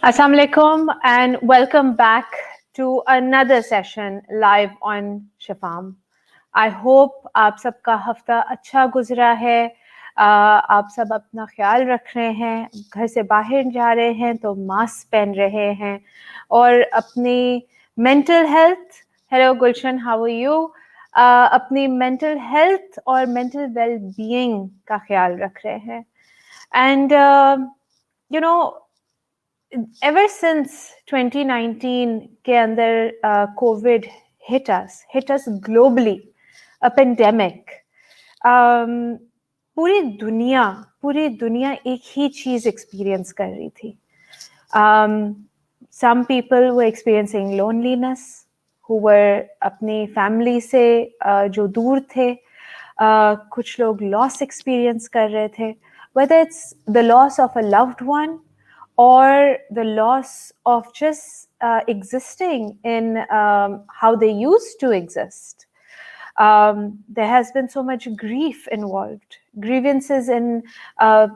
Assalamu alaikum and welcome back to another session live on Shafam. I hope आप सबका हफ्ता अच्छा गुजरा है, आप सब अपना ख्याल रख रहे हैं, घर से बाहर जा रहे हैं तो मास्क पहन रहे हैं और अपनी mental health, hello Gulshan, how are you, अपनी मेंटल हेल्थ और मेंटल वेल बीइंग का ख्याल रख रहे हैं. And you know ever since 2019 के अंदर COVID hit us globally, a pandemic. पूरी दुनिया एक ही चीज एक्सपीरियंस कर रही थी. Some people were experiencing loneliness, who were अपनी फैमिली से जो दूर थे. कुछ लोग लॉस एक्सपीरियंस कर रहे थे, whether it's the loss of a loved one or the loss of just existing in how they used to exist. There has been so much grief involved, grievances in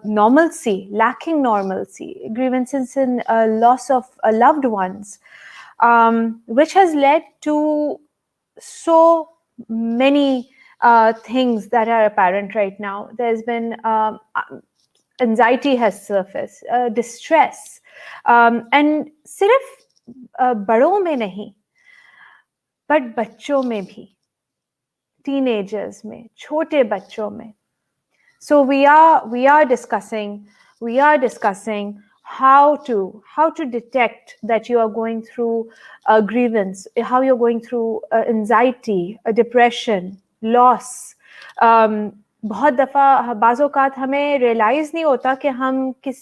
normalcy, lacking normalcy, grievances in loss of loved ones, which has led to so many things that are apparent right now. There's been anxiety has surfaced, distress, and सिर्फ बड़ों में नहीं, but बच्चों में भी, teenagers में, छोटे बच्चों में. So we are discussing how to detect that you are going through a grievance, how you're going through anxiety, a depression, loss. बहुत दफ़ा बाज़-औक़ात हमें रियलाइज़ नहीं होता कि हम किस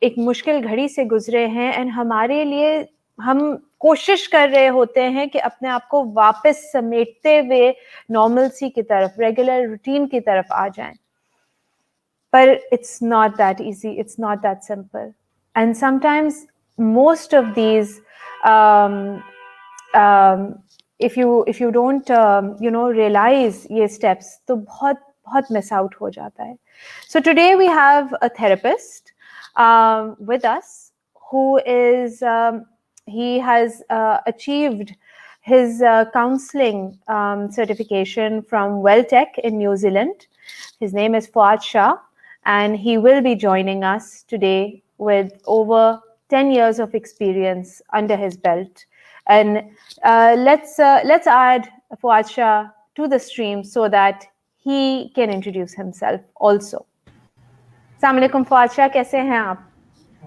एक मुश्किल घड़ी से गुजरे हैं, एंड हमारे लिए हम कोशिश कर रहे होते हैं कि अपने आप को वापस समेटते हुए नॉर्मलसी की तरफ, रेगुलर रूटीन की तरफ आ जाएं. But it's not that easy. It's not that simple. And sometimes most of these, if you don't realize ये steps, तो बहुत miss out हो जाता है. So today we have a therapist with us who is he has achieved his counseling certification from Welltech in New Zealand. His name is Fawad Shah, and he will be joining us today with over 10 years of experience under his belt. And let's add Fawad Shah to the stream so that he can introduce himself also. Assalamu alaikum, Fawad Shah, कैसे हैं आप?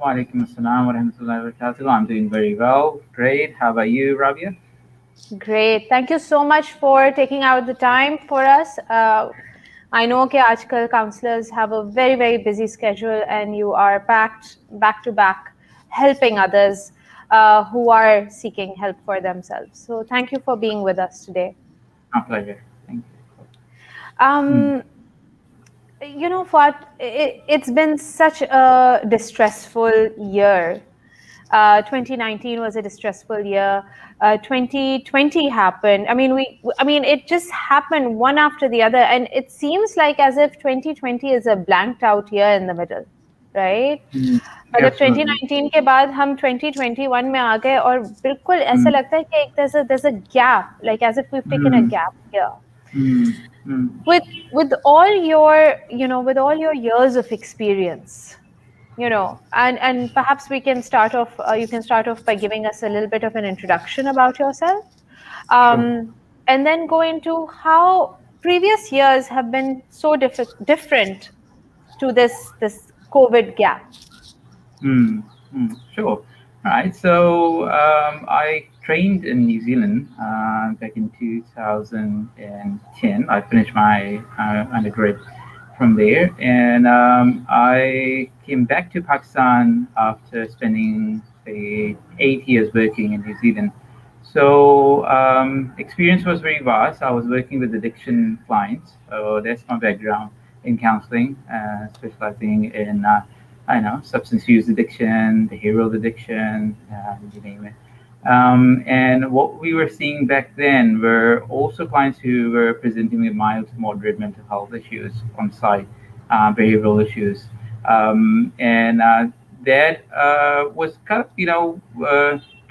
Walaikum assalam wa rahmatullahi wa barakatuh. I'm doing very well. Great. How about you, Rabia? Great. Thank you so much for taking out the time for us. I know that आजकल counselors have a very, very busy schedule, and you are packed back to back helping others who are seeking help for themselves. So thank you for being with us today. My pleasure. Thank you. You know what? It's been such a distressful year. 2019 was a distressful year. 2020 happened. I mean, it just happened one after the other, and it seems like as if 2020 is a blanked out year in the middle, right? मतलब 2019 के बाद हम 2021 में आ गए और बिल्कुल ऐसा लगता है कि there's a gap, like as if we've taken a gap here. With all your years of experience, and perhaps we can start off. You can start off by giving us a little bit of an introduction about yourself, and then go into how previous years have been so different to this COVID gap. Sure. All right. So I trained in New Zealand back in 2010. I finished my undergrad from there, and I came back to Pakistan after spending, say, 8 years working in New Zealand. So experience was very vast. I was working with addiction clients. So that's my background in counseling, specializing in substance use addiction, behavioral addiction, you name it. And what we were seeing back then were also clients who were presenting with mild to moderate mental health issues on site, behavioral issues. And that was kind of,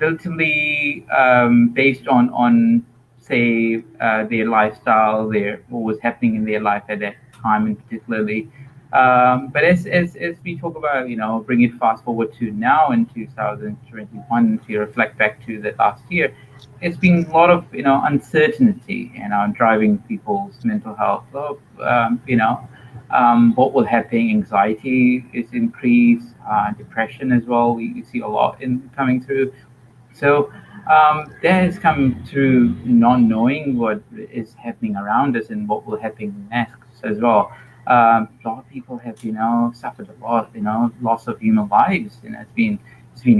relatively based on say their lifestyle, their what was happening in their life at that time, in particularly. But as we talk about, bring it fast forward to now in 2021, if you reflect back to the last year, it's been a lot of uncertainty, driving people's mental health. A lot of, what will happen? Anxiety is increased, depression as well. We see a lot in coming through. So that has come through not knowing what is happening around us and what will happen next as well. A lot of people have, suffered a lot, loss of human lives, and it's been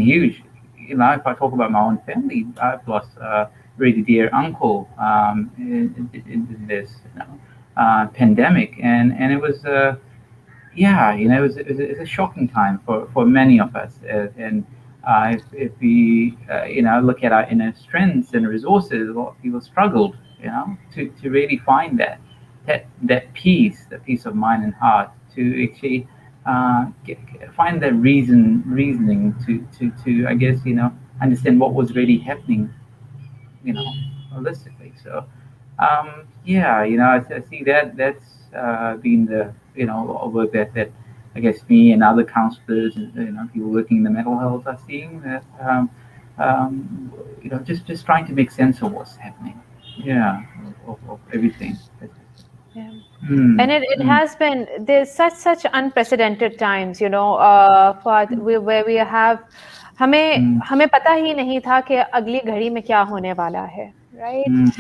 huge. If I talk about my own family, I've lost a really dear uncle in this, pandemic, and it was. Yeah, it was a shocking time for many of us. And if we, look at our inner strengths and resources, a lot of people struggled, to really find that peace, the peace of mind and heart, to actually find that reasoning to I guess, understand what was really happening, you know, holistically. So, yeah, I see that's been the work that I guess me and other counselors and people working in the mental health are seeing that just trying to make sense of what's happening. Yeah, of everything. Yeah. Mm, And it mm, has been, there's such unprecedented times, where we have, हमें mm, हमें पता ही नहीं था कि अगली घड़ी में क्या होने वाला है, right? mm,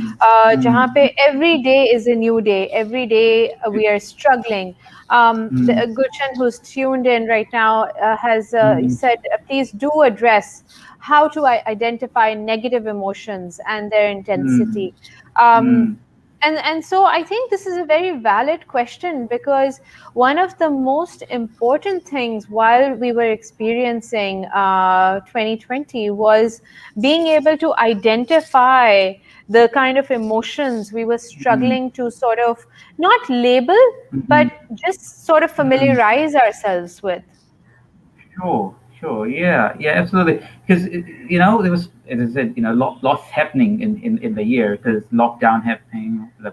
जहाँ mm, पे every day is a new day, every day we are struggling. mm, Gulshan, who's tuned in right now, has mm, said, please do address how to identify negative emotions and their mm, intensity. mm, Um, and so I think this is a very valid question, because one of the most important things while we were experiencing 2020 was being able to identify the kind of emotions we were mm, struggling to sort of not label, but mm, just sort of mm. familiarize ourselves with. Sure, yeah, yeah, absolutely. Because there was, as I said, lots happening in the year because lockdown happening, the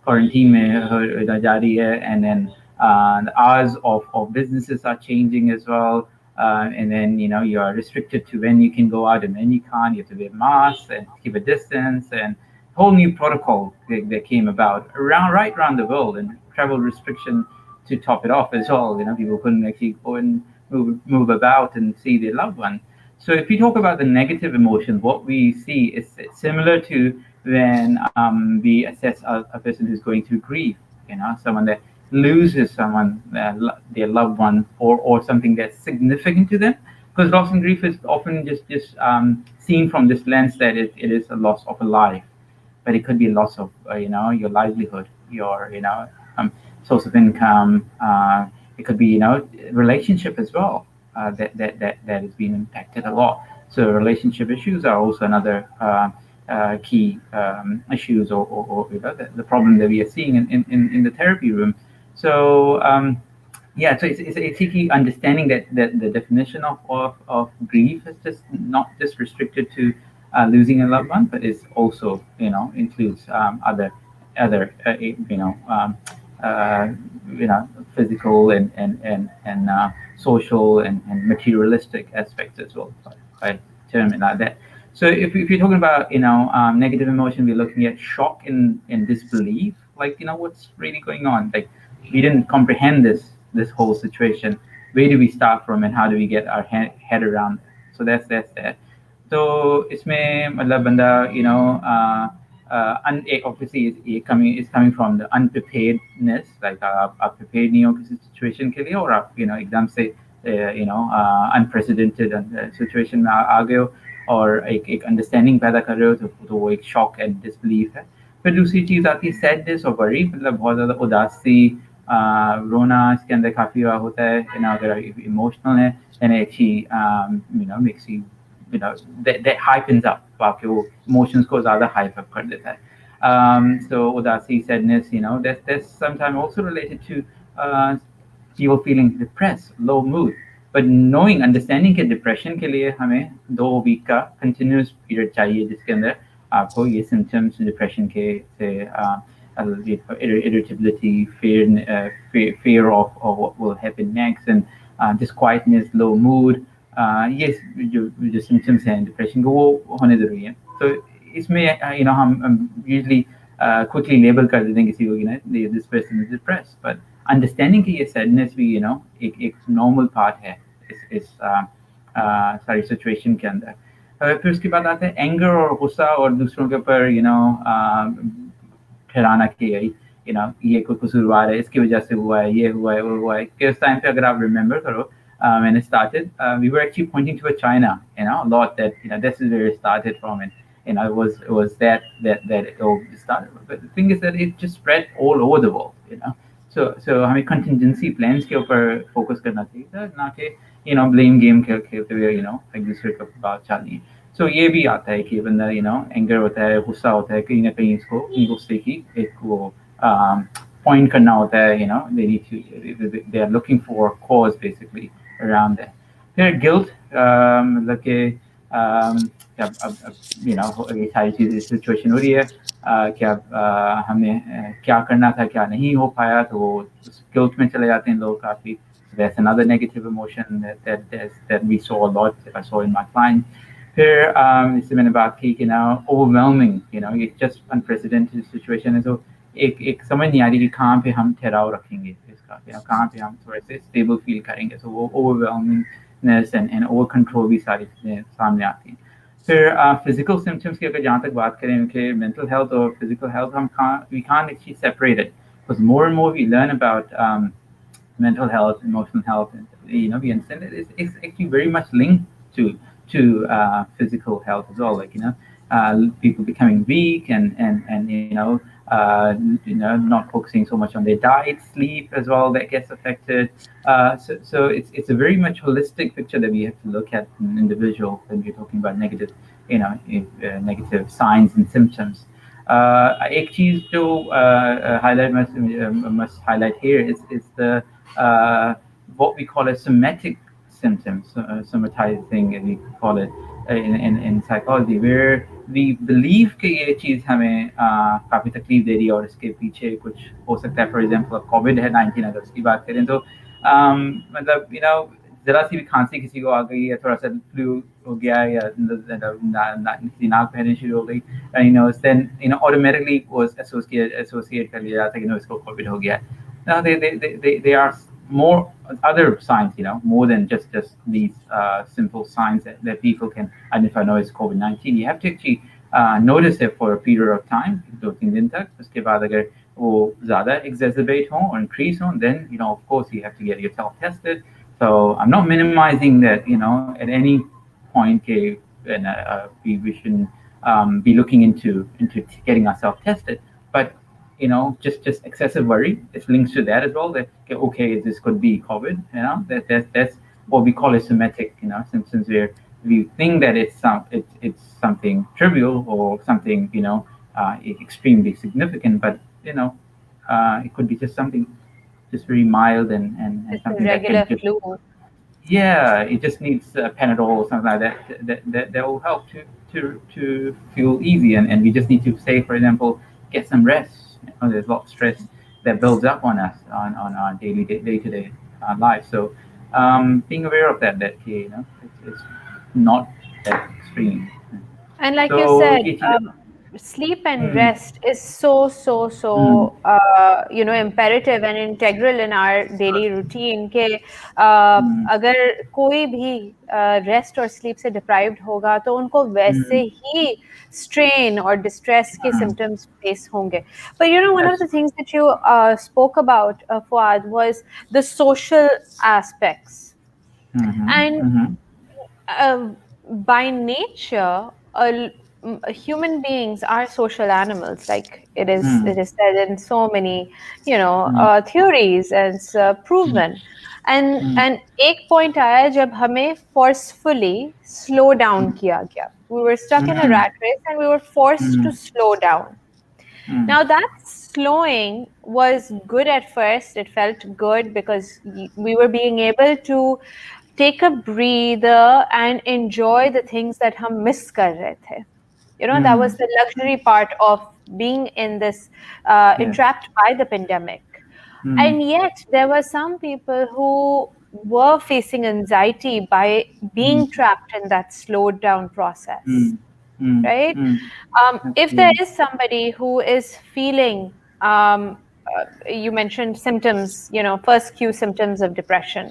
quarantine में जा रही है, and then the hours of businesses are changing as well, and then you are restricted to when you can go out and when you can't. You have to wear masks and keep a distance, and whole new protocol that came about right around the world, and travel restriction to top it off as well. People couldn't actually go and move about and see their loved one. So if we talk about the negative emotions, what we see is similar to when we assess a person who's going through grief. Someone that loses someone, their loved one, or something that's significant to them. Because loss and grief is often just seen from this lens that it is a loss of a life, but it could be a loss of your livelihood, your source of income. It could be relationship as well, that has been impacted a lot. So relationship issues are also another key issues, or the problem that we are seeing in the therapy room. So yeah, so it's key understanding that the definition of grief is just not just restricted to losing a loved one, but it's also includes other uh, physical and social and materialistic aspects as well, if I term it like that. So if you're talking about negative emotion, we're looking at shock and disbelief, like what's really going on, like we didn't comprehend this whole situation. Where do we start from, and how do we get our head around it? So that's that. तो इसमें मतलब बंदा obviously is coming from the unpreparedness, like आप prepared नहीं हो किसी situation के लिए, और आप एकदम से unprecedented situation में आ गए हो, और एक understanding पैदा कर रहे हो, तो वो एक shock and disbelief है. फिर दूसरी चीज़ आती है sadness और worry, मतलब बहुत ज़्यादा उदासी, रोना इसके अंदर काफ़ी होता है, अगर इमोशनल है, and it actually makes you that hypens up, आपके वो emotions को ज़्यादा hype up कर देता है. So udasi, sadness, that's sometimes also related to people feeling depressed, low mood. But knowing understanding के डिप्रेशन के लिए हमें 2 वीक का कंटिन्यूस पीरियड चाहिए जिसके अंदर आपको ये सिम्टम्स डिप्रेशन के से irritability, fear of what will happen next, and disquietness, low mood. ये जो symptoms हैं डिप्रेशन को वो होने जरूरी है. तो इसमें हम usually quickly label कर देते हैं किसी को कि this person is depressed, but understanding कि ये sadness भी एक normal part है इस सारी situation के अंदर. फिर उसके बाद आता है एंगर और गुस्सा और दूसरों के ऊपर ठहराना कि ये कोई कसूरवार है, इसकी वजह से हुआ है, ये हुआ है, वो हुआ है. कि उस टाइम पे अगर आप रिमेम्बर करो, when it started, we were actually pointing to China, a lot that this is where it started from, and it was that it all started. But the thing is that it just spread all over the world. So हमें contingency plans के ऊपर focus करना चाहिए था, ना कि blame game खेलते हुए एक दूसरे के बात चालनी. सो ये भी आता है कि बंदा एंगर होता है, गुस्सा होता है, कहीं ना कहीं इसको गुस्से की एक वो पॉइंट करना होता है. They are looking for cause basically around that. फिर गिल्ट, मतलब कि अब ये सारी चीज़ सिचुएशन हो रही है कि अब हमने क्या करना था, क्या नहीं हो पाया, तो वो गिल्ट में चले जाते हैं लोग काफ़ी. That's another negative emotion that we saw a lot. I saw in my clients. फिर इससे मैंने बात की कि overwhelming, ये just unprecedented situation है. तो एक समझ नहीं आ रही कि कहाँ पे हम ठहराव रखेंगे इसका, कहाँ पे हम थोड़े से स्टेबल फील करेंगे. तो वो overwhelmingness and over control भी सारी चीज़ें सामने आती हैं. फिर फिजिकल सिम्टम्स की अगर जहाँ तक बात करें उनके मेंटल हेल्थ और physical health, we can't actually separate it, because more and more we learn about mental health, emotional health, and we understand that it's actually very much linked to physical health as well. Like people becoming weak and not focusing so much on their diet, sleep as well that gets affected. So it's a very much holistic picture that we have to look at an individual when we're talking about negative signs and symptoms. एक चीज जो highlight must highlight here is the what we call a somatic symptoms, somatizing, as we call it in psychology, where we believe कि ये चीज़ हमें काफ़ी तकलीफ दे रही है और इसके पीछे कुछ हो सकता है. फॉर एग्जांपल कोविड है 19, अगर उसकी बात करें तो मतलब जरा सी भी खांसी किसी को आ गई या थोड़ा सा फ्लू हो गया या किसी नाक बहने शुरू हो गई, then automatically was associate कर लिया जाता है कि इसको कोविड हो गया. Now they are more other signs, more than just these simple signs that people can identify. No, it's COVID-19. You have to actually notice it for a period of time, 2-3 दिन तक. उसके बाद अगर वो ज़्यादा exacerbate हो or increase हो, then of course you have to get yourself tested. So I'm not minimizing that, at any point we shouldn't be looking into getting ourselves tested. But just excessive worry, it links to that as well. That okay, this could be COVID. That's what we call a somatic, symptoms, where we think that it's something trivial or something extremely significant, but it could be just something just very mild and It's a something that can regular just, flu. yeah, it just needs Panadol or something like that will help to feel easy, and we just need to say, for example, get some rest. There's a lot of stress that builds up on us on our daily day-to-day life. So being aware of that it's not that extreme. And like you So said, sleep and mm, rest is so mm, imperative and integral in our daily routine के mm, अगर कोई भी rest और sleep से deprived होगा तो उनको वैसे mm, ही strain और distress के mm, symptoms face होंगे. But one of the absolutely. things that you spoke about, Fuad, was the social aspects. And Mm-hmm. uh, by nature, human beings are social animals. Like it is said in so many, Mm, theories, and it's mm, proven. And mm, and एक point आया जब हमें forcefully slow down mm, किया गया. We were stuck in a mm, rat race and we were forced to mm, slow down. mm, Now that slowing was good at first. It felt good because we were being able to take a breather and enjoy the things that हम miss कर रहे थे. You know, that was the luxury part of being in this, Yes. entrapped by the pandemic. Mm, And yet, there were some people who were facing anxiety by mm, being trapped in that slowed down process, mm, mm, right? mm. If there Absolutely. is somebody who is feeling, you mentioned symptoms, you know, first few symptoms of depression,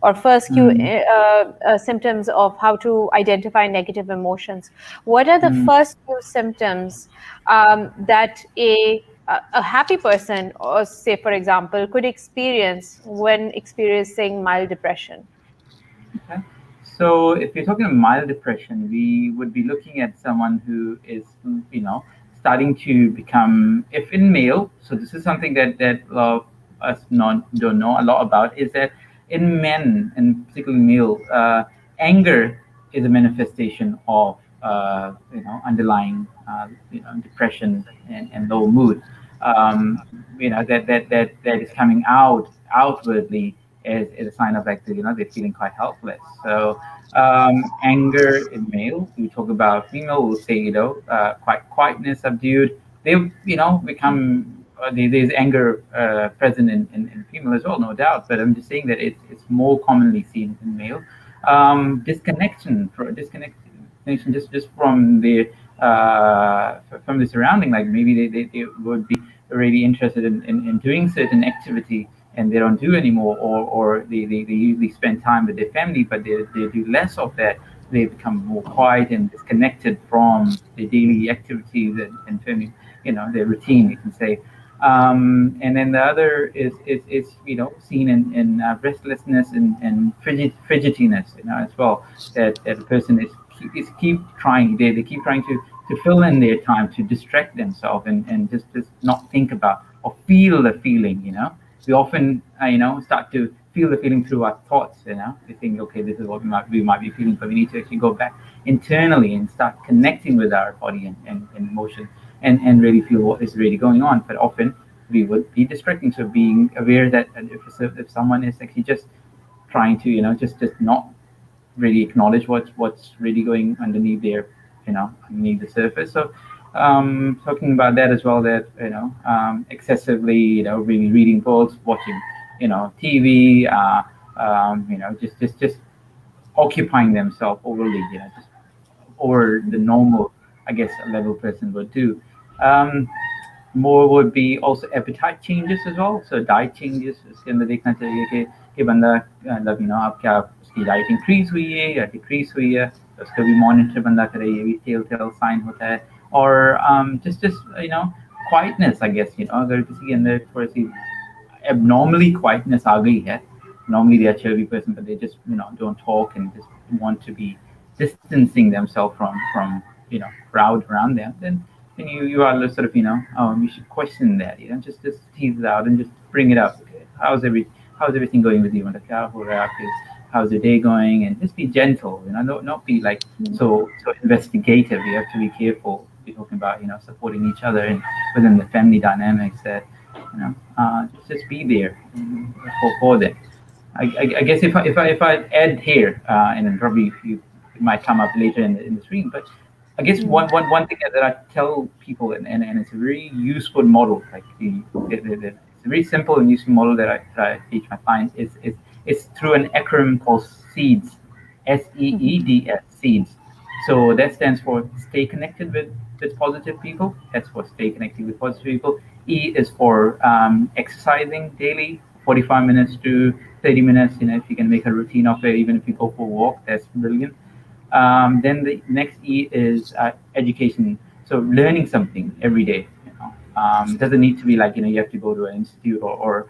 or first few Mm, symptoms of how to identify negative emotions. What are the mm. first few symptoms that a happy person, or say for example, could experience when experiencing mild depression? Okay. So if you're talking about mild depression, we would be looking at someone who is, starting to become, if in male, so this is something that a lot of us don't know a lot about, is that in men, and particularly male, anger is a manifestation of, underlying, depression and low mood. That is coming outwardly is a sign of like they're feeling quite helpless. So anger in male, we talk about female, we'll say quite quietness, subdued. They become there's anger present in female as well, no doubt. But I'm just saying that it's more commonly seen in male. Disconnection just from the surrounding. Like maybe they would be really interested in doing certain activity and they don't do anymore, or they usually spend time with their family, but they do less of that. They become more quiet and disconnected from their daily activities and family, their routine, you can say. And then the other is seen in restlessness and fidgetiness, as well. That the person is keep trying. They keep trying to fill in their time to distract themselves and just not think about or feel the feeling. We often start to feel the feeling through our thoughts. We think, okay, this is what we might be feeling, but we need to actually go back internally and start connecting with our body and emotion and really feel what is really going on. But often we would be distracting. So being aware that if someone is actually just trying to just not really acknowledge what's really going underneath there, underneath the surface. So talking about that as well, that excessively, really reading books, watching, TV, just occupying themselves overly, just over the normal, I guess, a level person would do. Um, More would be also appetite changes as well. So diet changes, इसके अंदर देखना चाहिए कि बंदा मतलब आप क्या उसकी डाइट इंक्रीज हुई है या डिक्रीज हुई है, तो उसका भी मॉनिटर बंदा करे, ये भी टेल साइन होता है. और just quietness, I guess, अगर किसी के अंदर थोड़ी सी abnormally quietness आ गई है. Normally they are cheery person, but they just don't talk and just want to be distancing themselves from crowd around them. Then you are sort of you should question that. Just tease it out and just bring it up. Okay, how's everything going with you? How's your day going? And just be gentle. Not be like so investigative. You have to be careful. We're talking about supporting each other and within the family dynamics that just be there for them. I guess if I add here, and then probably it might come up later in the stream, but I guess one thing that I tell people, and it's a very useful model, like it's a very simple and useful model that I teach my clients is through an acronym called SEEDS, SEEDS, SEEDS. So that stands for stay connected with positive people. That's for stay connected with positive people. E is for exercising daily, 45 minutes to 30 minutes. If you can make a routine of it, even if you go for a walk, that's brilliant. Then the next E is education. So learning something every day. Doesn't need to be like you have to go to an institute or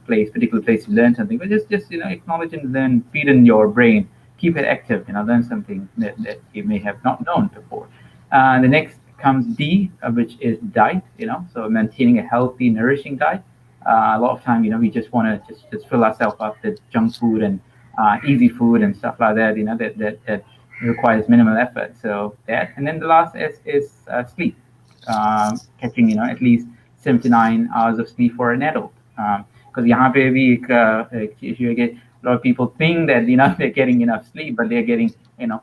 particular place to learn something, but just acknowledge and learn, feed in your brain, keep it active. Learn something that you may have not known before. The next comes D, which is diet. So maintaining a healthy, nourishing diet. A lot of time, we just want to just fill ourselves up with junk food and easy food and stuff like that. That requires minimal effort. So that, and then the last is sleep. Catching at least 7 to 9 hours of sleep for an adult. Because यहाँ पे भी एक issue है कि A lot of people think that they're getting enough sleep, but they're getting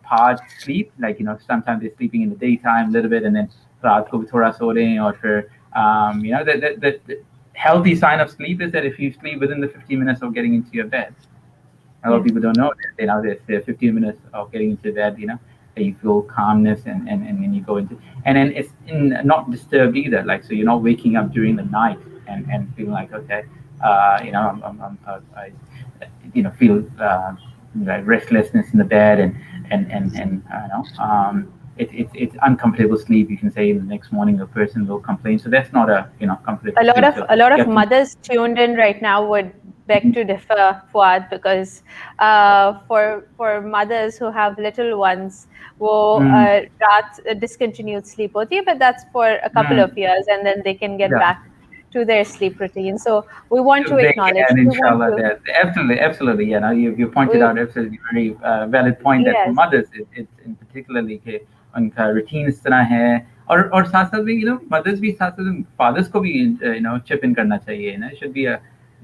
part sleep. Like sometimes they're sleeping in the daytime a little bit, and then रात को भी थोड़ा सो रहे हैं, or फिर the healthy sign of sleep is that if you sleep within the 15 minutes of getting into your bed. A lot of Yeah. people don't know that. There's 15 minutes of getting into bed, that you feel calmness, and when you go into, and then it's not disturbed either. Like, so you're not waking up during the night and feeling like, okay, I feel like restlessness in the bed, and I don't know, it's uncomfortable sleep. You can say the next morning a person will complain. So that's not a comfortable sleep. So A lot you of have to. mothers tuned in right now would beg to differ, Fuad, because for mothers who have little ones, वो Mm, रात discontinued sleep होती है, but that's for a couple of mm, years, and then they can get yeah. back to their sleep routine. So we want to They acknowledge, can, we want inshallah. to, That absolutely, absolutely. You pointed we, out absolutely very valid point that for yes, mothers, it's in particularly कि उनका routine इस तरह है, और साथ साथ भी mothers भी साथ साथ fathers को भी chip in करना चाहिए. It should be a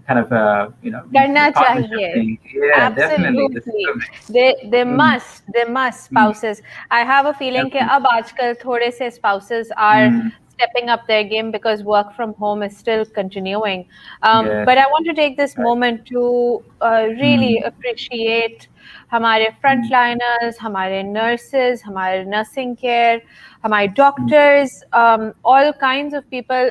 kind of करना partnership चाहिए. thing. Yeah, definitely. This is Absolutely. correct. They Mm, must mm, spouses. I have a feeling कि absolutely. अब आजकल थोड़े से spouses are Mm, stepping up their game because work from home is still continuing. yes. But I want to take this Right. moment to really Mm, appreciate हमारे mm, frontliners, हमारे nurses, हमारे nursing care, हमारे mm, doctors, all kinds of people,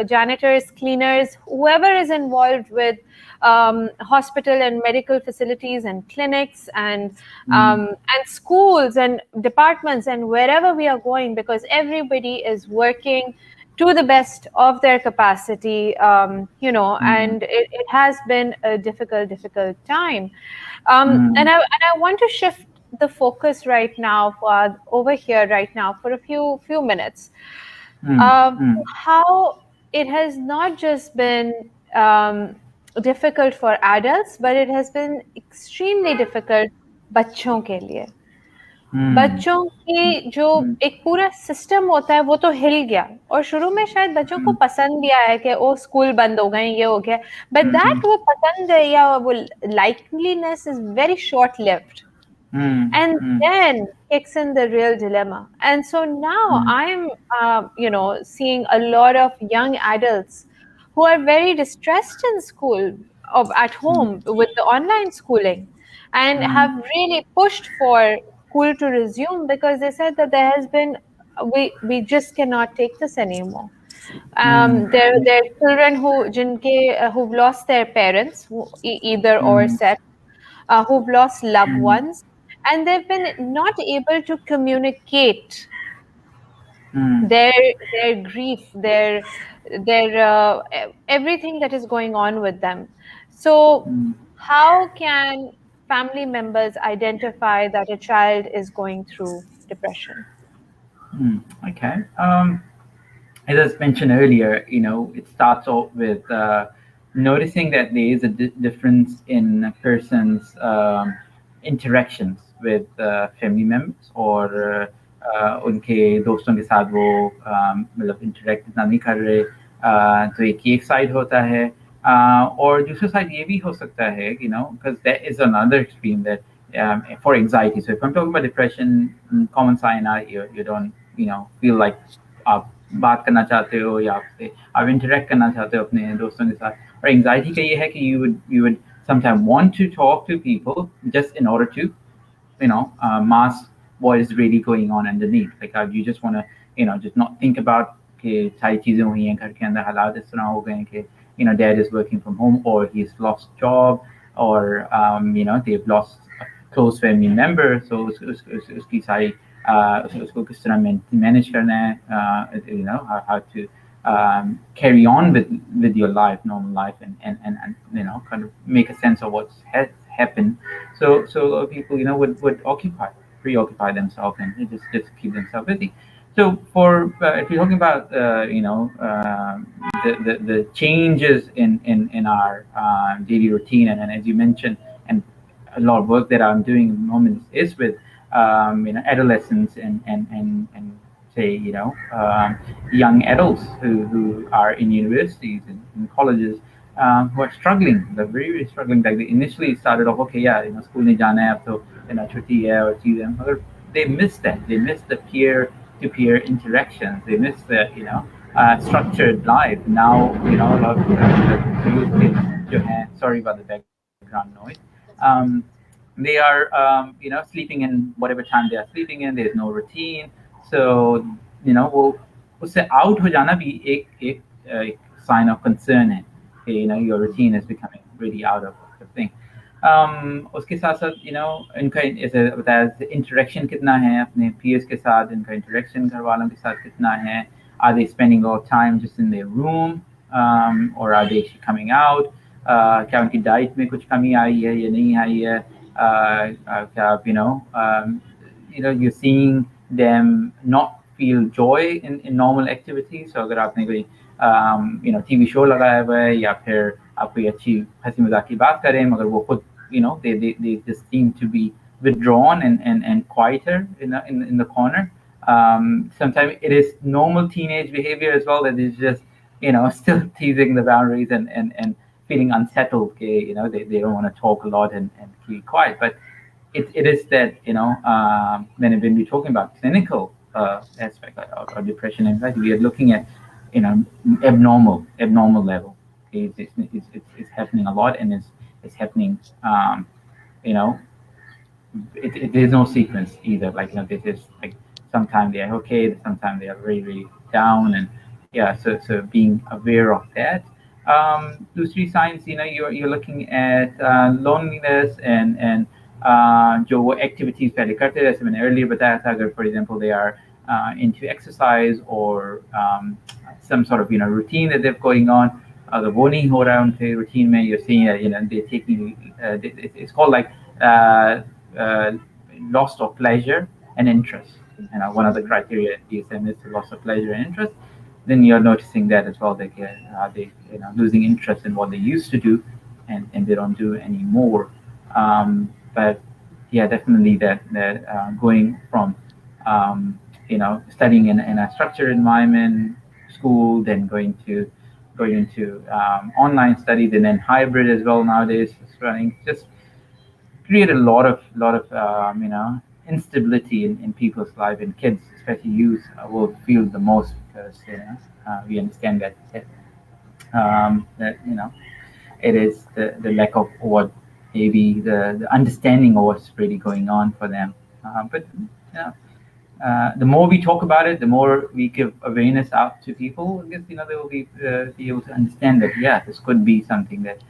janitors, cleaners, whoever is involved with hospital and medical facilities and clinics mm, and schools and departments and wherever we are going, because everybody is working to the best of their capacity, mm, and it has been a difficult time. mm, And I want to shift the focus right now for over here right now for a few minutes. mm, Um, mm, how it has not just been difficult for adults, but it has been extremely difficult बच्चों के लिए. mm, बच्चों की जो mm, एक पूरा system होता है वो तो हिल गया, और शुरू में शायद बच्चों को mm, पसंद भी आया कि ओ स्कूल बंद हो गए, ये हो गया, बट mm, दैट वो पसंद है या वो likeliness is very short lived. mm, And mm, then kicks in the real dilemma. And so now mm, I'm seeing a lot of young adults who are very distressed in school, of at home mm, with the online schooling, and mm, have really pushed for school to resume because they said that there has been, we just cannot take this anymore. mm, There are children who've lost their parents, either or mm, set, who've lost loved mm, ones, and they've been not able to communicate mm, their grief, their everything that is going on with them. So, mm, how can family members identify that a child is going through depression? mm. Okay. As I mentioned earlier, it starts off with noticing that there is a difference in a person's interactions with family members, or उनके दोस्तों के साथ वो मतलब interact इतना नहीं कर रहे, तो एक साइड होता है, और दूसरा साइड ये भी हो सकता है, because there is another extreme that for anxiety. So if I'm talking about depression, common sign are you don't feel like आप बात करना चाहते हो, या आपसे आप इंटरेक्ट करना चाहते हो अपने दोस्तों के साथ, और एंजाइटी का ये है कि you would sometimes want to talk to people just in order to mask what is really going on underneath. Like you just want to just not think about कि सारी चीजें हुई हैं घर के अंदर, हालात इस तरह हो गए हैं कि dad is working from home, or he's lost job, or they've lost a close family member, so उसकी सारी उसको किस तरह manage करना है, how to carry on with your life, normal life, and kind of make a sense of what's happened. So a lot of people would preoccupy themselves, and just keep themselves busy. So for if you're talking about the changes in our daily routine, and as you mentioned, and a lot of work that I'm doing at the moment is with adolescents, and say young adults who are in universities and colleges, who are struggling. They're very, very struggling. Like they initially started off, okay, yeah, school नहीं जाना है अब तो छुट्टी है और चीज़ें, मगर they miss that. They miss the peer-to-peer interactions. They miss the structured life. Now a lot of youth kids जो हैं, sorry about the background noise. Um, they are sleeping in whatever time they are sleeping in. There's no routine. So वो उससे out हो जाना भी एक sign of concern है कि your routine is becoming really out of the thing. उसके साथ साथ इनका ऐसे बताया इंटरेक्शन कितना है अपने peers के साथ, इनका इंटरेक्शन घर वालों के साथ कितना है. Are they spending all time just in their room, or are they actually coming out? क्या उनकी डाइट में कुछ कमी आई है या नहीं आई है? क्या आप you're seeing them not feel joy in normal activities. So अगर आपने कोई TV show लगाया हुआ है या फिर आप कोई अच्छी हंसी मजाक की बात करें, मगर वो खुद they just seem to be withdrawn and quieter in the corner. Sometimes it is normal teenage behavior as well, that is just still teasing the boundaries and feeling unsettled. Okay, they don't want to talk a lot and keep quiet, but it is that when we're talking about clinical aspect of depression and anxiety, we are looking at abnormal level. Okay, it's happening a lot, and it's happening. You know, there's no sequence either. Like this is like sometimes they are okay, sometimes they are very very down, and yeah. So being aware of that. दूसरी signs, you're looking at loneliness and जो वो activities पहले करते थे, जैसे मैंने earlier बताया था, अगर for example they are into exercise or some sort of routine that they're going on, अगर वो नहीं हो रहा है उनके routine में, you're seeing that they're taking it's called like loss of pleasure and interest. One of the criteria at DSM is the loss of pleasure and interest. Then you're noticing that as well. They losing interest in what they used to do, and they don't do anymore. But yeah, definitely that going from studying in a structured environment, school, then going into online studies, and then hybrid as well nowadays. It's running just create a lot of instability in people's life, and kids, especially youth, will feel the most because we understand that it is the lack of what maybe the understanding of what's really going on for them. But the more we talk about it, the more we give awareness out to people. I guess they will be able to understand that this could be something that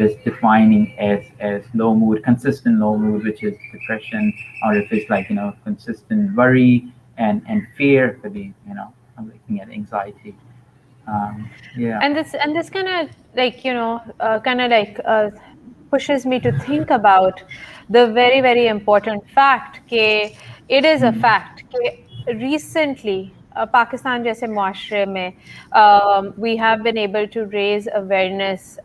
is defining as low mood, consistent low mood, which is depression, or if it's like consistent worry and fear, could be I'm looking at anxiety. And this kind of like pushes me to think about the very very important fact that it is a fact that recently Pakistan jaise muashre mein we have been able to raise awareness,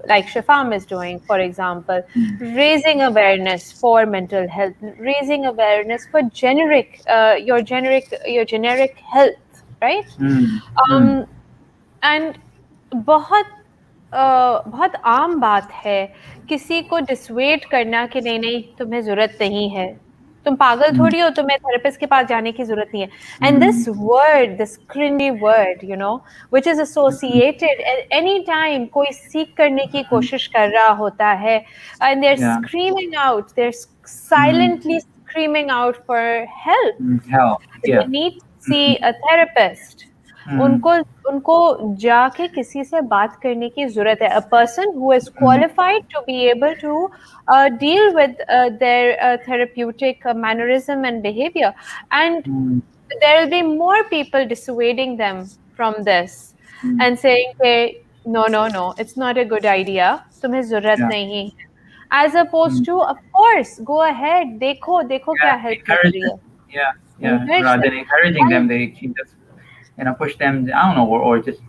like Shafam is doing, for example, raising awareness for mental health, raising awareness for your generic health, right? And बहुत आम बात है किसी को डिसवेट करना कि नहीं नहीं तुम्हें जरूरत नहीं है, तुम पागल थोड़ी हो, तुम्हें थेरेपिस्ट के पास जाने की जरूरत नहीं है. And this word, this cringy word which is associated any time कोई सीख करने की कोशिश कर रहा होता है, and they are screaming out, they are silently screaming out for help, they need to see a therapist. उनको जाके किसी से बात करने की जरूरत है. A person who is qualified to be able to deal with their therapeutic mannerism and behavior, and there will be more people dissuading them from this and saying, hey, no, it's not a good idea, तुम्हें जरूरत नहीं है, as opposed to of course go ahead, देखो क्या help कर रही है. Rather than encouraging them, they just push them, I don't know, or just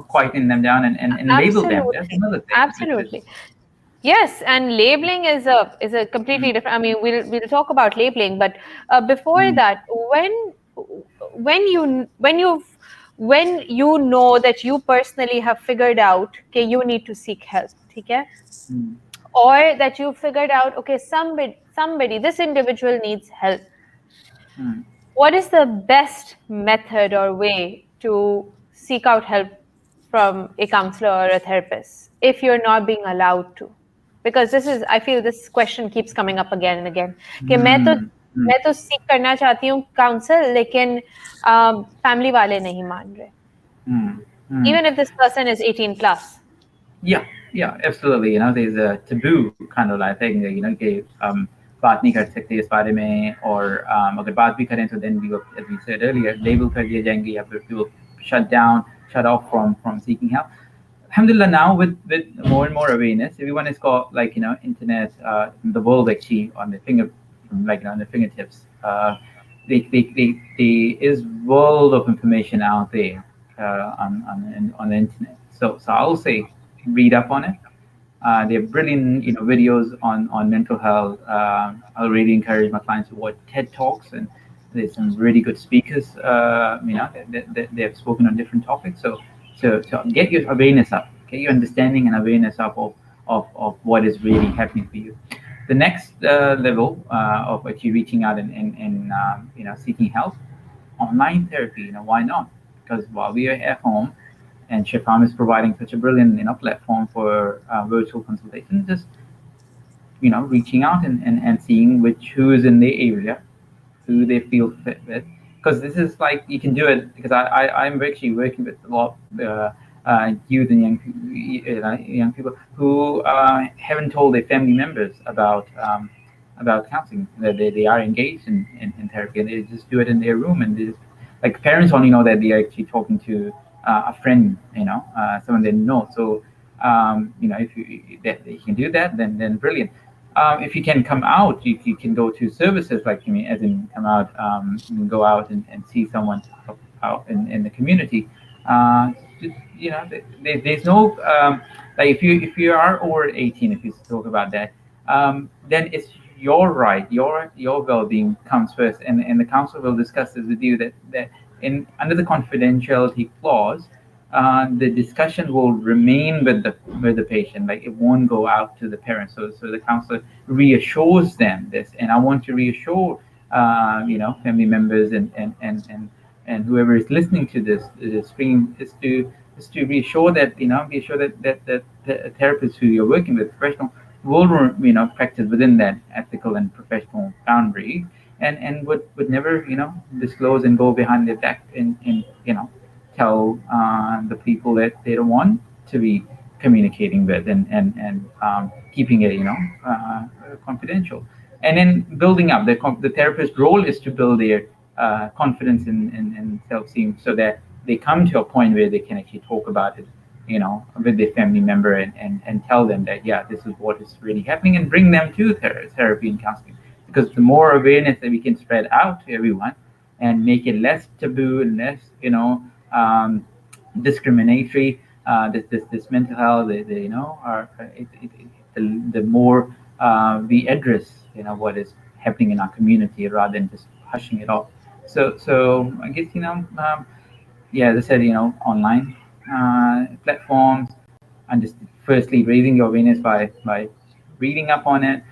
quieten them down and label them. That's another thing. Absolutely. Yes, and labeling is a completely different. I mean, we'll talk about labeling, but before that, when you when you know that you personally have figured out that you need to seek help, okay? Or that you figured out, okay, somebody, this individual needs help. What is the best method or way to seek out help from a counselor or a therapist if you're not being allowed to? Because this is, I feel this question keeps coming up again and again. कि मैं तो सीख करना चाहती हूँ counsel, लेकिन family वाले नहीं मान रहे. Even if this person is 18 plus. Yeah, absolutely. You know, there's a taboo kind of like thing. You know, कि बात नहीं कर सकते इस बारे में, और अगर बात भी करें तो then we will, as we said earlier, label कर दिए जाएंगे, या फिर we will shut down, shut off from seeking help. Alhamdulillah, now with more and more awareness, everyone has got, like, you know, internet, the world actually on the on the fingertips. There is world of information out there on the internet. So I'll say read up on it. There are brilliant, you know, videos on mental health. I really encourage my clients to watch TED Talks, and there's some really good speakers, you know, that they've spoken on different topics. So get your awareness up, get your understanding and awareness up of what is really happening for you. The next level of actually reaching out and you know, seeking help, online therapy. You know, why not? Because while we are at home, and Shifam is providing such a brilliant, you know, platform for virtual consultation, just, you know, reaching out and seeing who is in their area, who they feel fit with. Because this is like, you can do it, because I'm actually working with a lot of youth and young people who haven't told their family members about counseling, that they are engaged in therapy, and they just do it in their room, and they just, like, parents only know that they're actually talking to a friend, you know, someone they know. So you know, if you can do that, then brilliant. If you can come out, you can go to services, like, I mean, as in come out, you can go out and see someone out in the community. You know, there's no like, if you are over 18, if you talk about that, then it's your right, your well-being comes first, and the council will discuss this with you, that in under the confidentiality clause, the discussion will remain with the patient, like it won't go out to the parents. So the counselor reassures them this, and I want to reassure you know, family members and whoever is listening to this stream, is to reassure that, you know, that the therapist who you're working with, professional, will, you know, practice within that ethical and professional boundary, and would never, you know, disclose and go behind their back and you know, tell the people that they don't want to be communicating with, and keeping it, you know, confidential. And then building up the therapist's role is to build their confidence in self-esteem, so that they come to a point where they can actually talk about it, you know, with their family member, and tell them that, yeah, this is what is really happening, and bring them to therapy and counseling. Because the more awareness that we can spread out to everyone, and make it less taboo and less, you know, discriminatory, this mental health, you know, the more we address, you know, what is happening in our community, rather than just hushing it off. So I guess, you know, yeah, as I said, you know, online platforms, and just firstly raising your awareness by reading up on it,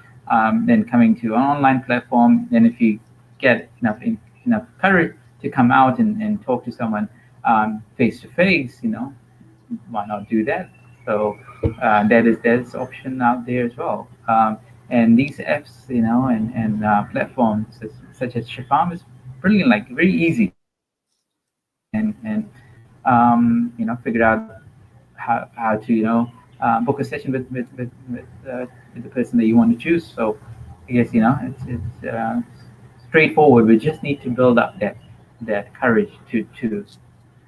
then coming to an online platform. Then if you get enough courage to come out and talk to someone face to face, you know, why not do that? So there's option out there as well. And these apps, you know, and platforms such as Shafam is brilliant, like very easy to download and you know, figure out how to, you know, book a session with the person that you want to choose. So I guess, you know, it's straightforward. We just need to build up that courage to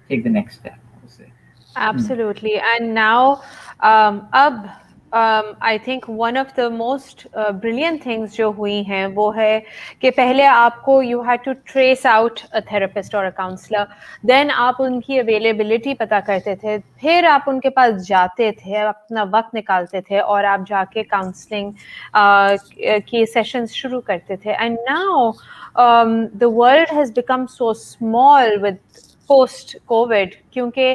take the next step, I would say. Absolutely. And now, I think one of the most brilliant things जो हुई हैं वो है कि पहले आपको you had to trace out a therapist or a counselor, then आप उनकी availability पता करते थे, फिर आप उनके पास जाते थे, अपना वक्त निकालते थे और आप जाके counseling की sessions शुरू करते थे. And now the world has become so small with post Covid, क्योंकि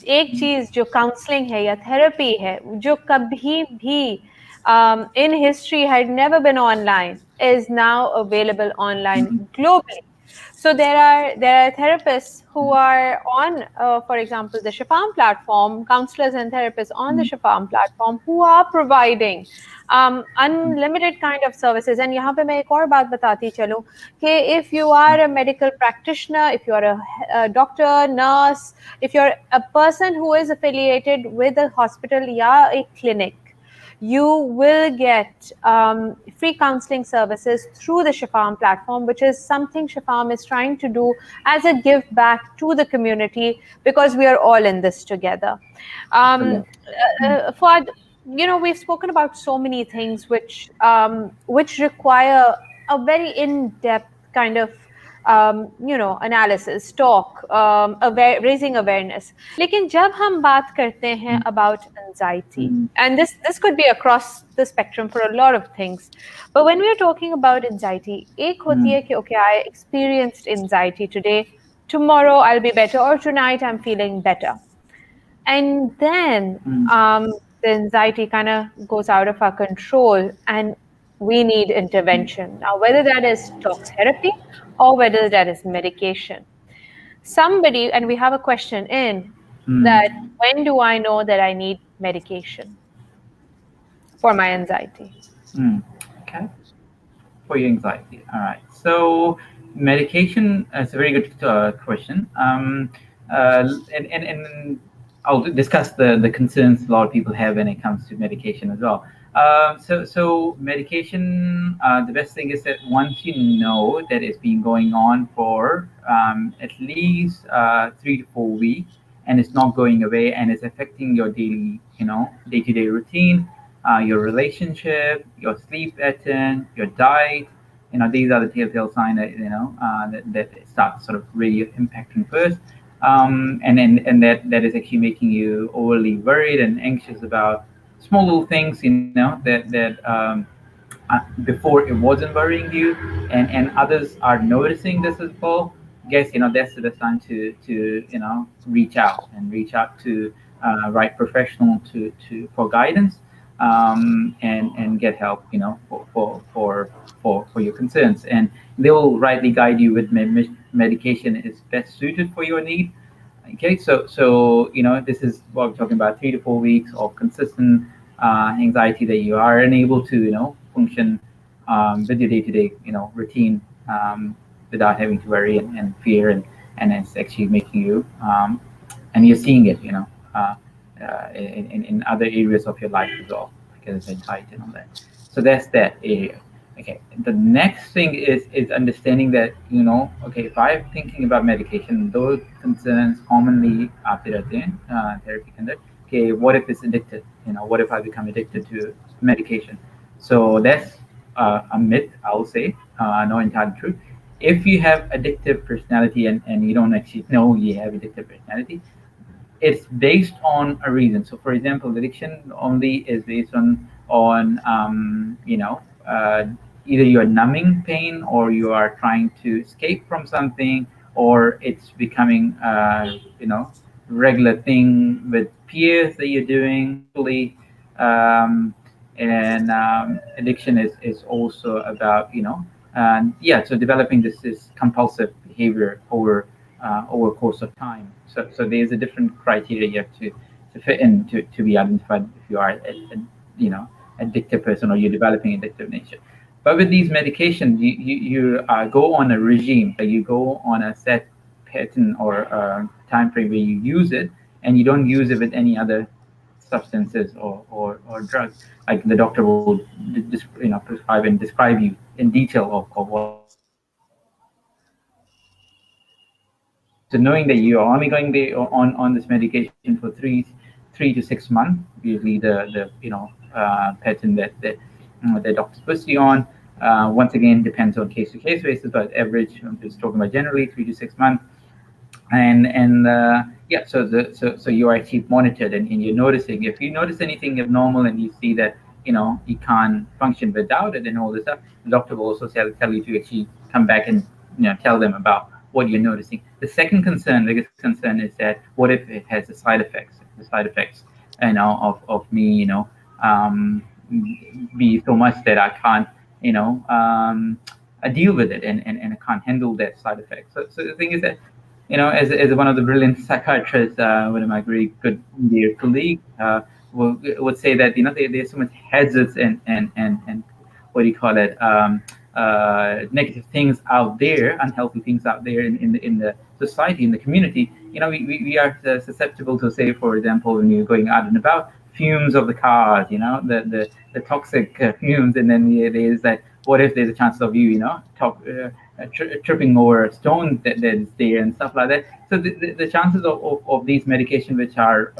एक चीज जो काउंसलिंग है या थेरेपी है जो कभी भी in history had never been online is now available online globally. So there are therapists who are on, for example, the Shafam platform, counselors and therapists on the Shafam platform who are providing unlimited kind of services. And यहाँ पे मैं एक और बात बताती चलूँ कि if you are a medical practitioner, if you are a doctor, nurse, if you're a person who is affiliated with a hospital या a clinic, you will get free counseling services through the Shafam platform, which is something Shafam is trying to do as a give back to the community, because we are all in this together. For, we've spoken about so many things which require a very in-depth kind of analysis, talk, raising awareness. लेकिन जब हम बात करते हैं about anxiety, and this could be across the spectrum for a lot of things, but when we are talking about anxiety, एक होती है कि okay, I experienced anxiety today, tomorrow I'll be better, or tonight I'm feeling better. And then the anxiety kind of goes out of our control and we need intervention. Now, whether that is talk therapy or whether that is medication. Somebody, and we have a question in that, when do I know that I need medication for my anxiety? Okay. For your anxiety. All right. So medication is a very good question. And I'll discuss the concerns a lot of people have when it comes to medication as well. So medication, the best thing is that once you know that it's been going on for at least 3 to 4 weeks, and it's not going away, and it's affecting your daily, day-to-day routine, your relationship, your sleep pattern, your diet. These are the telltale signs that that it starts sort of really impacting first, and that is actually making you overly worried and anxious about small little things, that before it wasn't worrying you, and others are noticing this as well. Guess that's the time to reach out to right professional to for guidance, and get help, for your concerns, and they will rightly guide you with medication is best suited for your need. Okay, so this is what we're talking about: 3 to 4 weeks of consistent anxiety that you are unable to function with your day-to-day routine, without having to worry and fear, and it's actually making you, and you're seeing it in other areas of your life as well, because it's anxiety and all that. So that's that area. Okay, the next thing is understanding that okay, if I'm thinking about medication, those concerns commonly after therapy conduct. Okay, what if it's addicted? What if I become addicted to medication? So that's a myth, I will say, not entirely true. If you have addictive personality, and you don't actually know you have addictive personality, it's based on a reason. So, for example, addiction only is based on either you're numbing pain, or you are trying to escape from something, or it's becoming regular thing with peers that you're doing socially. And addiction is also about so developing this compulsive behavior over a course of time. So there's a different criteria you have to fit in to be identified if you are addictive person, or you're developing addictive nature. But with these medications, you go on a regime, like you go on a set pattern or time frame where you use it, and you don't use it with any other substances or drugs. Like the doctor will prescribe and describe you in detail of what you need. So knowing that you are only going on this medication for 3 to 6 months, usually the pattern that the doctor's supposed to be on. Once again, depends on case to case basis, but average, I'm just talking about generally 3 to 6 months. So you are actually monitored, and you're noticing if you notice anything abnormal, and you see that you can't function without it and all this stuff. The doctor will also tell you to actually come back and tell them about what you're noticing. The second concern, biggest concern, is that what if it has the side effects? The side effects, of me, um, be so much that I can't, deal with it, and I can't handle that side effect. So the thing is that, as one of the brilliant psychiatrists, one of my very good dear colleagues, would say that, there's so much hazards, and what do you call it, negative things out there, unhealthy things out there in the society, in the community. We are susceptible to, say, for example, when you're going out and about, fumes of the cars, the toxic fumes, and then there's that. What if there's a chance of you, tripping over a stone that's there and stuff like that? So the chances of these medications, which are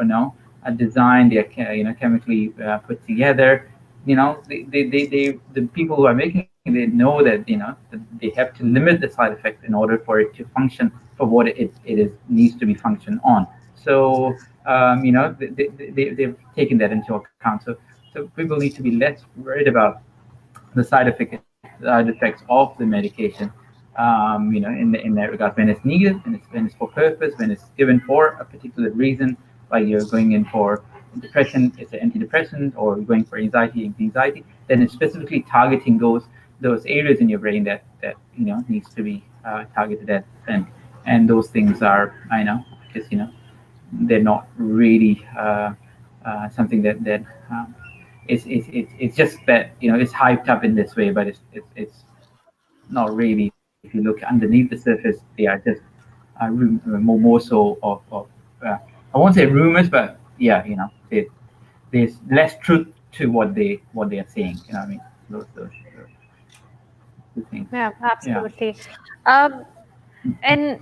designed, they're chemically put together. The people who are making it, they know that, that they have to limit the side effect in order for it to function for what it is needs to be functioned on. So they've taken that into account. So people need to be less worried about the side effects of the medication, in that regard, when it's needed, when it's for purpose, when it's given for a particular reason, like you're going in for depression, it's an antidepressant, or you're going for anxiety, then it's specifically targeting those areas in your brain that needs to be targeted at, and those things are, I know, just they're not really something that it's just that, it's hyped up in this way, but it's not really. If you look underneath the surface, they are just more so of I won't say rumors, but yeah, there's less truth to what they are saying. You know what I mean? Those things. Yeah, Yeah. absolutely. Um, and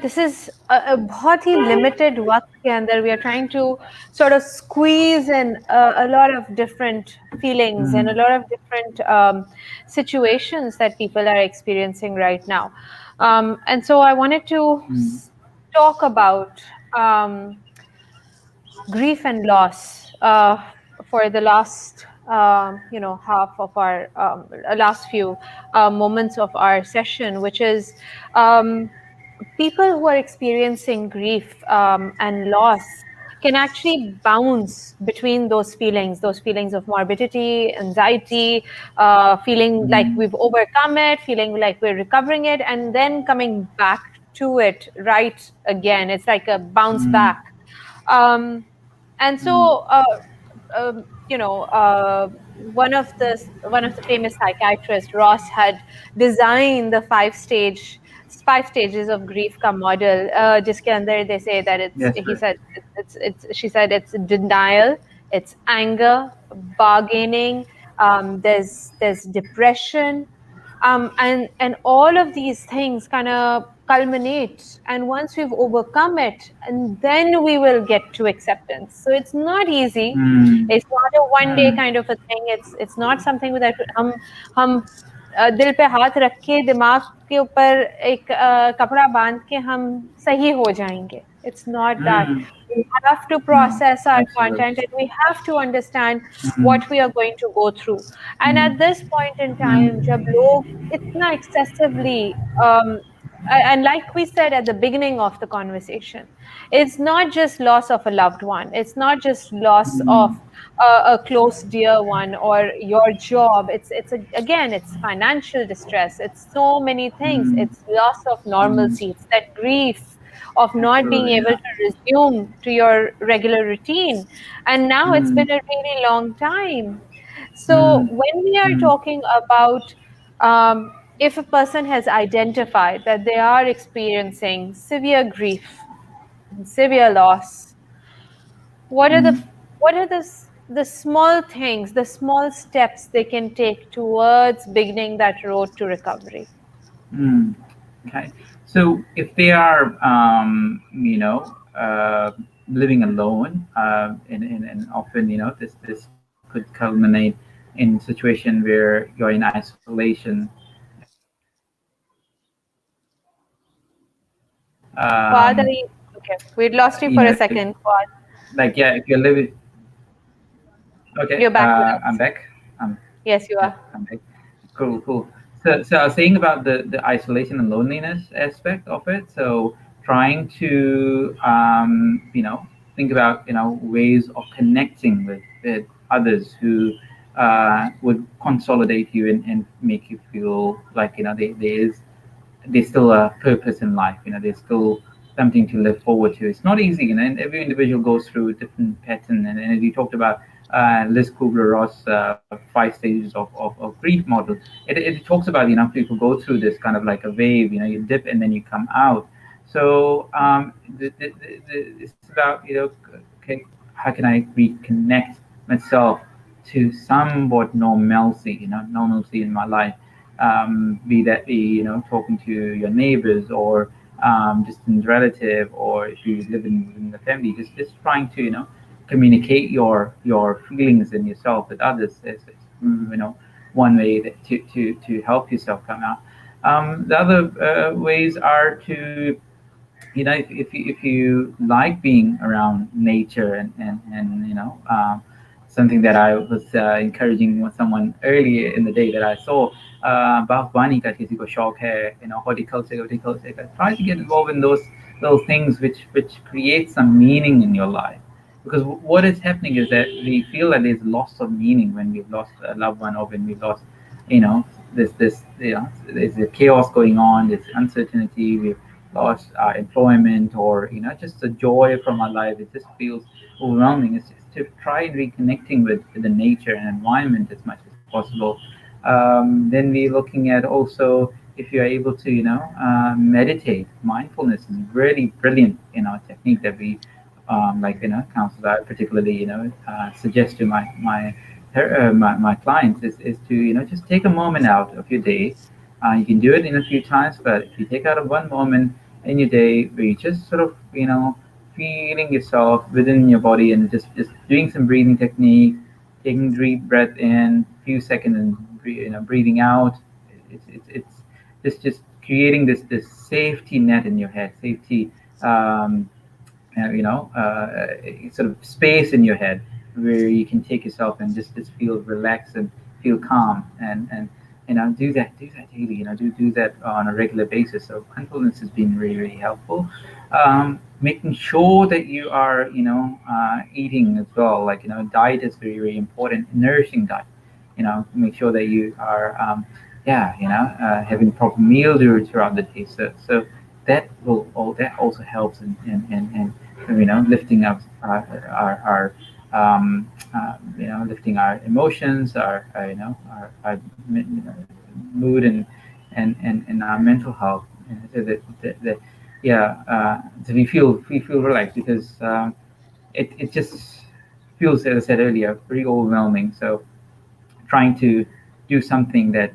this is a बहुत ही limited वक्त के अंदर we are trying to sort of squeeze in a lot of different feelings and a lot of different situations that people are experiencing right now. And so I wanted to talk about grief and loss for the last half of our last few moments of our session, which is people who are experiencing grief and loss can actually bounce between those feelings of morbidity, anxiety, feeling like we've overcome it, feeling like we're recovering it, and then coming back to it right again. It's like a bounce back. And so, one of the famous psychiatrists, Ross, had designed the five stages of grief का model. जिसके अंदर they say that Yes, he right. said she said it's denial, it's anger, bargaining, there's depression, and all of these things kind of culminate, and once we've overcome it, and then we will get to acceptance. So it's not easy. It's not a one day kind of a thing. It's not something that हम दिल पे हाथ रख के दिमाग के ऊपर एक कपड़ा बांध के हम सही हो जाएंगे. It's not that. We have to process our content, and we have to understand what we are going to go through. And at this point in time, जब लोग इतना excessively and like we said at the beginning of the conversation, it's not just loss of a loved one. It's not just loss of a close dear one or your job. Again, it's financial distress. It's so many things. It's loss of normalcy. It's that grief of not being Absolutely, able yeah. to resume to your regular routine. And now it's been a really long time. So when we are talking about if a person has identified that they are experiencing severe grief and severe loss, what are the small things, the small steps they can take towards beginning that road to recovery? Okay. So if they are, living alone, and often, this could culminate in a situation where you're in isolation. Father, okay, we'd lost you for a second. Fuad, Like, yeah, if you're living. Okay, you're back with I'm us. back. Yes, you Yeah, are. I'm back. Cool. So I was saying about the isolation and loneliness aspect of it. So trying to think about ways of connecting with others who would consolidate you and make you feel like there's still a purpose in life. There's still something to live forward to. It's not easy, and every individual goes through a different pattern. And as you talked about Liz Kubler-Ross five stages of grief model, it talks about people go through this kind of like a wave. You dip and then you come out. So it's about okay, how can I reconnect myself to somewhat normalcy, normalcy in my life, be that be talking to your neighbors or distant relative, or if you live in the family, just trying to communicate your feelings and yourself with others is one way to help yourself come out. The other ways are to if you like being around nature and something that I was encouraging with someone earlier in the day that I saw बागवानी का किसी को शौक है horticulture का try to get involved in those little things which create some meaning in your life, because what is happening is that we feel that there's loss of meaning when we've lost a loved one, or when we've lost this there's a chaos going on, there's uncertainty, we've lost our employment, or just the joy from our life. It just feels overwhelming. It's just to try reconnecting with the nature and environment as much as possible. Then we're looking at also, if you're able to meditate. Mindfulness is really brilliant technique that we like counselors I particularly suggest to my clients is to just take a moment out of your day. You can do it in a few times, but if you take out one moment in your day where you just sort of feeling yourself within your body, and just doing some breathing technique, taking deep breath in, few seconds, and breathing out. It's just creating this safety net in your head, safety sort of space in your head where you can take yourself and just feel relaxed and feel calm, and do that daily. Do that on a regular basis. So mindfulness has been really really helpful. Making sure that you are eating as well. Like diet is very very important. Nourishing diet. Make sure that you are having proper meal throughout the day. So that also helps in lifting up our lifting our emotions, our mood, and our mental health. So that yeah, so we feel relaxed, because it just feels, as I said earlier, pretty overwhelming. So trying to do something that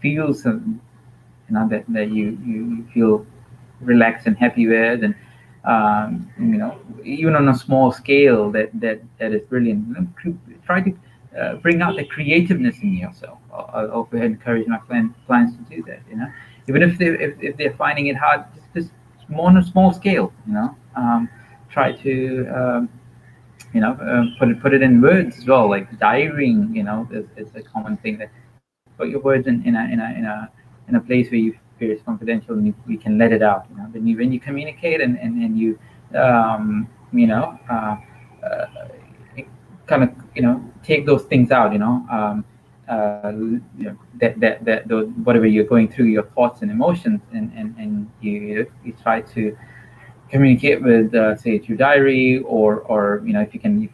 feels that you feel relaxed and happy with, and even on a small scale, that is brilliant. Try to bring out the creativeness in yourself. I'll also encourage my clients to do that. Even if they're finding it hard, just more on a small scale. Try to put it in words as well, like diarying. Is a common thing, that put your words in a place where you feel it's confidential, and you can let it out. When you communicate, and you uh, kind of take those things out. Those, whatever you're going through, your thoughts and emotions, and you try to communicate with, say, through diary, or if you can,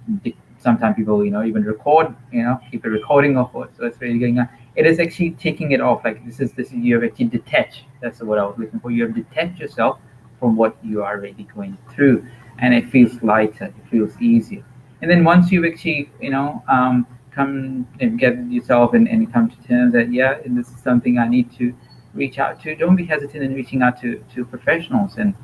sometimes people even record, keep a recording of what's really going on. It is actually taking it off. Like this you have actually detached. That's what I was looking for. You have detached yourself from what you are really going through, and it feels lighter. It feels easier. And then once you've actually come and get yourself, and come to terms that, yeah, this is something I need to reach out to. Don't be hesitant in reaching out to professionals, and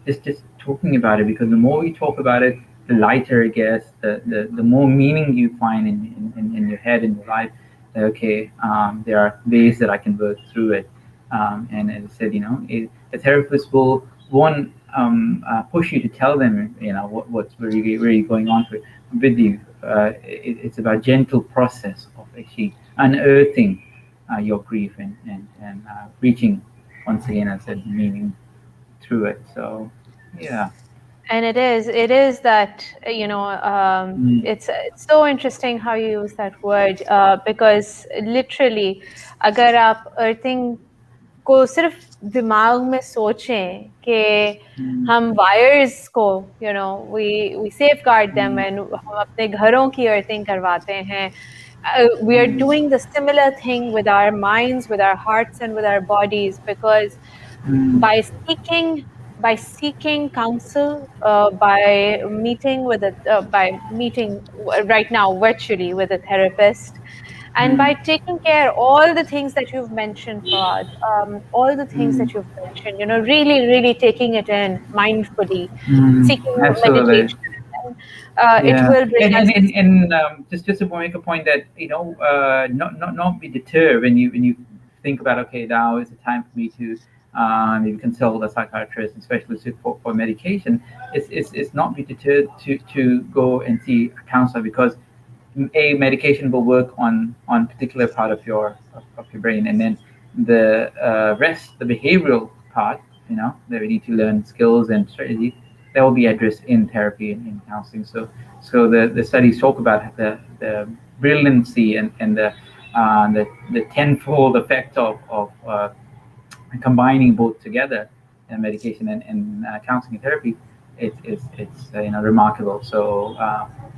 just talking about it, because the more you talk about it, the lighter it gets, the more meaning you find in your head, in your life. Okay, there are ways that I can work through it. And as I said, a therapist will push you to tell them what's really really going on with you, it's about gentle process of actually unearthing your grief and reaching once again, as I said, meaning through it. So yeah. And it is that, Mm, it's so interesting how you use that word, because literally, अगर आप earthing को सिर्फ दिमाग में सोचें कि mm, हम wires को, we safeguard them, mm, and हम अपने घरों की earthing करवाते हैं. We are mm, doing the similar thing with our minds, with our hearts, and with our bodies, because mm, by seeking by seeking counsel, by meeting right now virtually with a therapist, and by mm, taking care all the things that you've mentioned, Fawad, all the things mm, that you've mentioned, really, really taking it in mindfully, seeking absolutely. meditation, and it Yeah, will bring us. and just to make a point that not be deterred when you think about, okay, now is the time for me to maybe consult a psychiatrist, especially for medication. It's not be deterred to go and see a counselor, because a medication will work on particular part of your brain, and then the rest, the behavioral part, that we need to learn skills and strategy, that will be addressed in therapy and in counseling. So the studies talk about the brilliancy and the tenfold effect of combining both together, medication and counseling and therapy. It's remarkable. So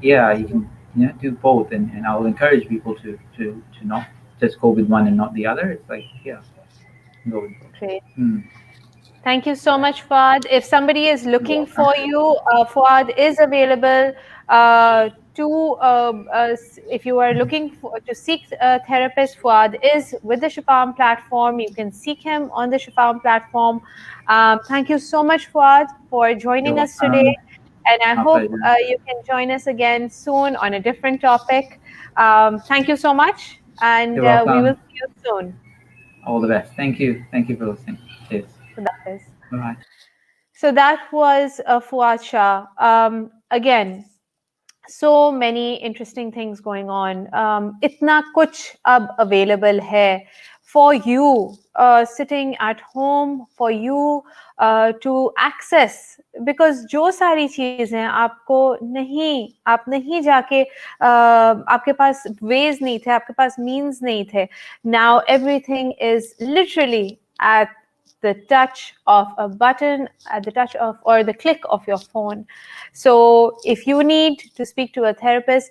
yeah, you can do both, and I will encourage people to not just go with one and not the other. It's like, yeah, go with both. Great. Hmm. Thank you so much, Fuad. If somebody is You're looking welcome. for you, Fuad is available if you are looking to seek a therapist, Fuad is with the Shafam platform. You can seek him on the Shafam platform. Thank you so much, Fuad, for You're joining us today. welcome. And I My hope pleasure. you can join us again soon on a different topic. Thank you so much, and You're we will welcome. see you soon. All the best. Thank you. Thank you for listening. Cheers. Khuda Hafiz. Bye. So that was Fawad Shah. Again, so many interesting things going on. Itna kuch ab available hai for you sitting at home, for you to access, because जो सारी चीजें आपको नहीं, आप नहीं जाके आपके पास ways नहीं थे, आपके पास means नहीं थे. Now everything is literally at the touch of a button, at the touch of, or the click of your phone. So if you need to speak to a therapist,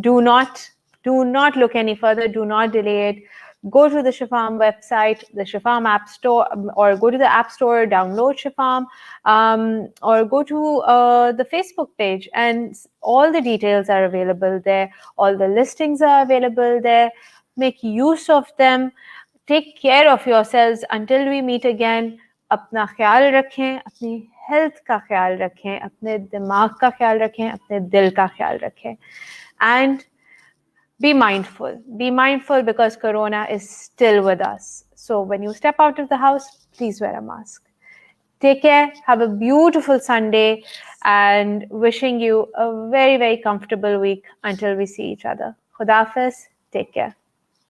do not look any further. Do not delay it. Go to the Shafam website, the Shafam app store, or go to the app store, download Shafam, or go to the Facebook page, and all the details are available there. All the listings are available there. Make use of them. Take care of yourselves until we meet again. अपना ख्याल रखें, अपनी health का ख्याल रखें, अपने दिमाग का ख्याल रखें, अपने दिल का ख्याल रखें. And be mindful. Be mindful, because Corona is still with us. So when you step out of the house, please wear a mask. Take care. Have a beautiful Sunday, and wishing you a very, very comfortable week until we see each other. Khuda Hafiz. Take care.